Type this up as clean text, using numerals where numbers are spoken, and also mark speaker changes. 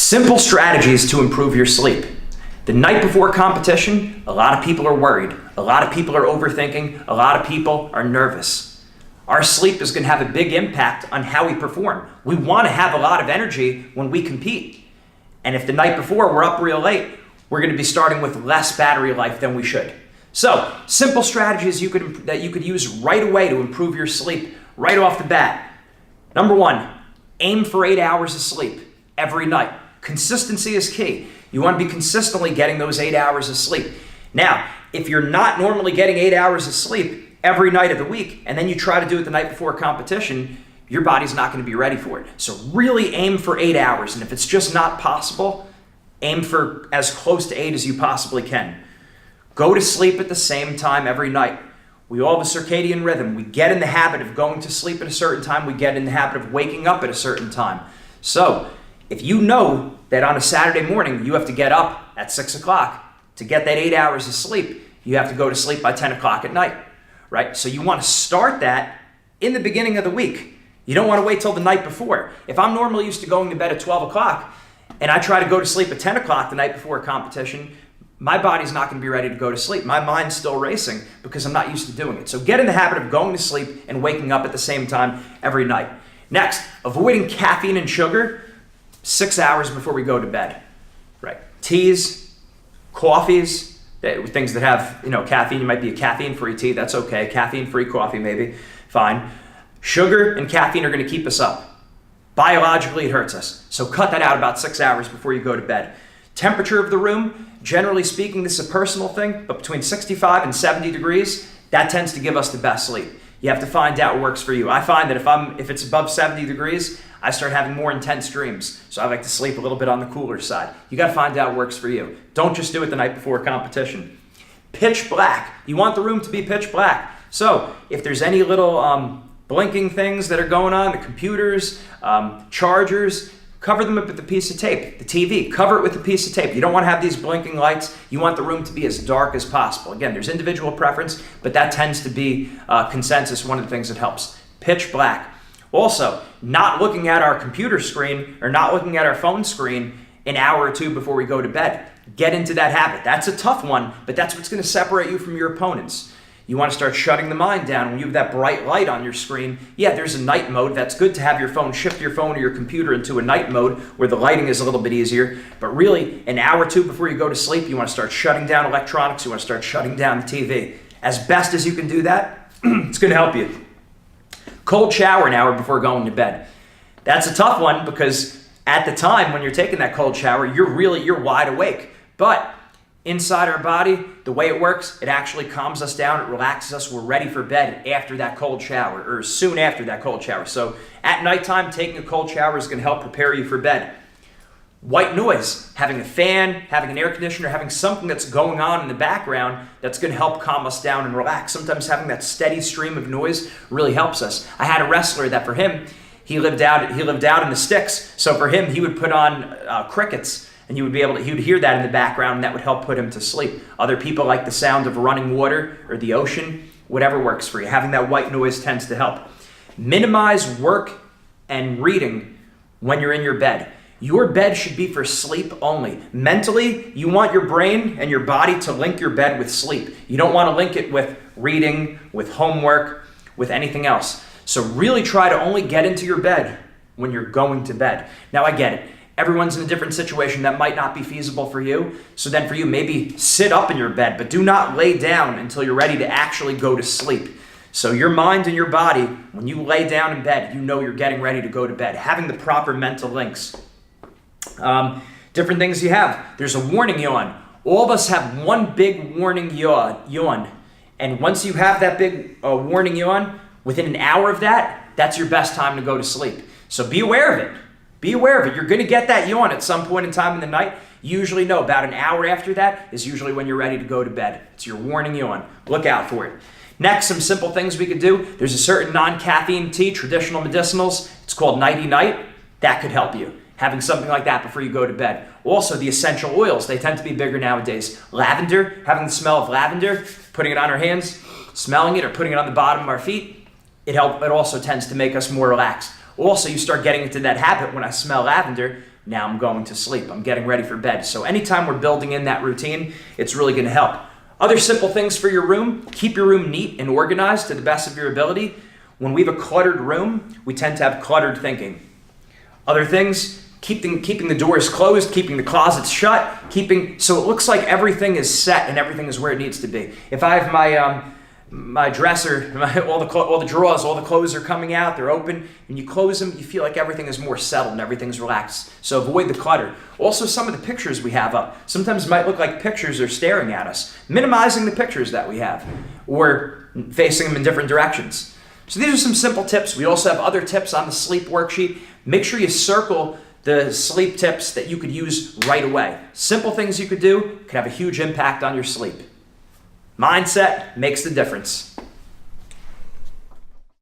Speaker 1: Simple strategies to improve your sleep. The night before competition, a lot of people are worried. A lot of people are overthinking. A lot of people are nervous. Our sleep is going to have a big impact on how we perform. We want to have a lot of energy when we compete. And if the night before we're up real late, we're going to be starting with less battery life than we should. So, simple strategies that you could use right away to improve your sleep right off the bat. Number one, aim for 8 hours of sleep every night. Consistency is key. You want to be consistently getting those 8 hours of sleep. Now, if you're not normally getting 8 hours of sleep every night of the week, and then you try to do it the night before competition, your body's not going to be ready for it. So really aim for 8 hours. And if it's just not possible, aim for as close to 8 as you possibly can. Go to sleep at the same time every night. We all have a circadian rhythm. We get in the habit of going to sleep at a certain time. We get in the habit of waking up at a certain time. So if you know that on a Saturday morning you have to get up at 6 o'clock to get that 8 hours of sleep, you have to go to sleep by 10 o'clock at night, right? So you want to start that in the beginning of the week. You don't want to wait till the night before. If I'm normally used to going to bed at 12 o'clock and I try to go to sleep at 10 o'clock the night before a competition, my body's not going to be ready to go to sleep. My mind's still racing because I'm not used to doing it. So get in the habit of going to sleep and waking up at the same time every night. Next, avoiding caffeine and sugar 6 hours before we go to bed. Right? Teas, coffees, things that have caffeine. You might be a caffeine-free tea. That's okay. Caffeine-free coffee, maybe. Fine. Sugar and caffeine are going to keep us up. Biologically, it hurts us. So cut that out about 6 hours before you go to bed. Temperature of the room, generally speaking, this is a personal thing, but between 65 and 70 degrees, that tends to give us the best sleep. You have to find out what works for you. I find that if it's above 70 degrees, I start having more intense dreams. So I like to sleep a little bit on the cooler side. You got to find out what works for you. Don't just do it the night before competition. Pitch black. You want the room to be pitch black. So if there's any little blinking things that are going on, the computers, chargers, cover them up with a piece of tape. The TV, cover it with a piece of tape. You don't want to have these blinking lights. You want the room to be as dark as possible. Again, there's individual preference, but that tends to be consensus, one of the things that helps. Pitch black. Also, not looking at our computer screen or not looking at our phone screen an hour or two before we go to bed. Get into that habit. That's a tough one, but that's what's going to separate you from your opponents. You want to start shutting the mind down. When you have that bright light on your screen, yeah, there's a night mode. That's good to have your phone, shift your phone or your computer into a night mode where the lighting is a little bit easier. But really, an hour or two before you go to sleep, you want to start shutting down electronics. You want to start shutting down the TV. As best as you can do that, it's going to help you. Cold shower an hour before going to bed. That's a tough one because at the time when you're taking that cold shower, you're wide awake. But inside our body, the way it works, it actually calms us down, it relaxes us, we're ready for bed after that cold shower, or soon after that cold shower. So at nighttime, taking a cold shower is going to help prepare you for bed. White noise, having a fan, having an air conditioner, having something that's going on in the background that's going to help calm us down and relax. Sometimes having that steady stream of noise really helps us. I had a wrestler that for him, he lived out in the sticks, so for him, he would put on crickets. And he would hear that in the background, and that would help put him to sleep. Other people like the sound of running water or the ocean, whatever works for you. Having that white noise tends to help. Minimize work and reading when you're in your bed. Your bed should be for sleep only. Mentally, you want your brain and your body to link your bed with sleep. You don't want to link it with reading, with homework, with anything else. So really try to only get into your bed when you're going to bed. Now I get it. Everyone's in a different situation that might not be feasible for you. So then for you, maybe sit up in your bed, but do not lay down until you're ready to actually go to sleep. So your mind and your body, when you lay down in bed, you know you're getting ready to go to bed. Having the proper mental links. Different things you have. There's a warning yawn. All of us have one big warning yawn. And once you have that big warning yawn, within an hour of that, that's your best time to go to sleep. So be aware of it. Be aware of it. You're going to get that yawn at some point in time in the night. You usually know about an hour after that is usually when you're ready to go to bed. It's your warning yawn. Look out for it. Next, some simple things we could do. There's a certain non-caffeine tea, traditional medicinals. It's called Nighty Night. That could help you. Having something like that before you go to bed. Also, the essential oils. They tend to be bigger nowadays. Lavender, having the smell of lavender, putting it on our hands, smelling it, or putting it on the bottom of our feet. It also tends to make us more relaxed. Also, you start getting into that habit when I smell lavender. Now I'm going to sleep. I'm getting ready for bed. So anytime we're building in that routine, it's really going to help. Other simple things for your room: keep your room neat and organized to the best of your ability. When we have a cluttered room, we tend to have cluttered thinking. Other things: keeping the doors closed, keeping the closets shut, so it looks like everything is set and everything is where it needs to be. If I have my dresser, all the drawers, all the clothes are coming out, they're open, and you close them, you feel like everything is more settled and everything's relaxed. So avoid the clutter. Also, some of the pictures we have up sometimes might look like pictures are staring at us. Minimizing the pictures that we have, or facing them in different directions. So these are some simple tips. We also have other tips on the sleep worksheet. Make sure you circle the sleep tips that you could use right away. Simple things you could do could have a huge impact on your sleep. Mindset makes the difference.